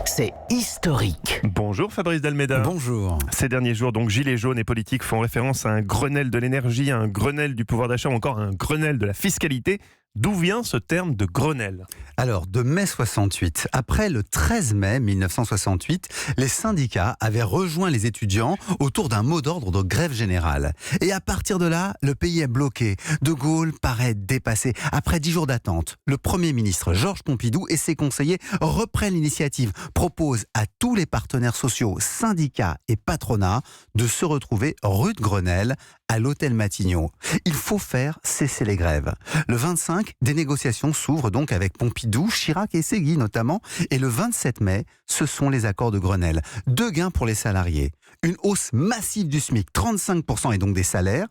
c'est historique. Bonjour Fabrice Dalméda. Bonjour. Ces derniers jours, donc, Gilets jaunes et politiques font référence à un Grenelle de l'énergie, à un Grenelle du pouvoir d'achat ou encore à un Grenelle de la fiscalité. D'où vient ce terme de Grenelle ? Alors, de mai 68, après le 13 mai 1968, les syndicats avaient rejoint les étudiants autour d'un mot d'ordre de grève générale. Et à partir de là, le pays est bloqué. De Gaulle paraît dépassé. Après 10 jours d'attente, le Premier ministre Georges Pompidou et ses conseillers reprennent l'initiative, proposent à tous les partenaires sociaux, syndicats et patronats de se retrouver rue de Grenelle, à l'hôtel Matignon. Il faut faire cesser les grèves. Le 25, des négociations s'ouvrent donc avec Pompidou, Chirac et Séguy notamment. Et le 27 mai, ce sont les accords de Grenelle. 2 gains pour les salariés. Une hausse massive du SMIC, 35% et donc des salaires.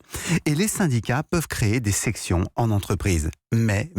Et les syndicats peuvent créer des sections en entreprise. Mais,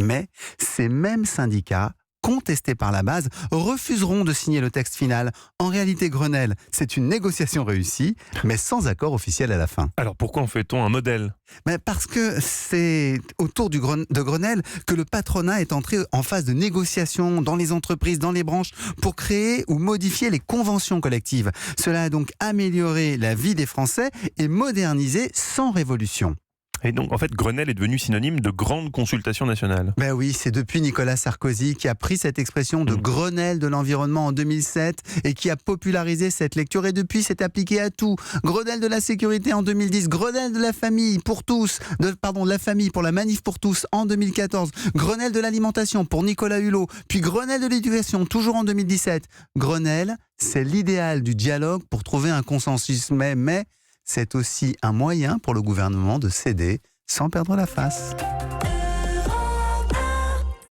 ces mêmes syndicats contestés par la base, refuseront de signer le texte final. En réalité, Grenelle, c'est une négociation réussie, mais sans accord officiel à la fin. Alors pourquoi en fait-on un modèle ? Mais parce que c'est autour de Grenelle que le patronat est entré en phase de négociation dans les entreprises, dans les branches, pour créer ou modifier les conventions collectives. Cela a donc amélioré la vie des Français et modernisé sans révolution. Et donc, en fait, Grenelle est devenu synonyme de grande consultation nationale. Ben oui, c'est depuis Nicolas Sarkozy qui a pris cette expression de Grenelle de l'environnement en 2007 et qui a popularisé cette lecture. Et depuis, c'est appliqué à tout. Grenelle de la sécurité en 2010, Grenelle de la famille pour tous, de la famille pour la manif pour tous en 2014, Grenelle de l'alimentation pour Nicolas Hulot, puis Grenelle de l'éducation toujours en 2017. Grenelle, c'est l'idéal du dialogue pour trouver un consensus, mais c'est aussi un moyen pour le gouvernement de céder sans perdre la face.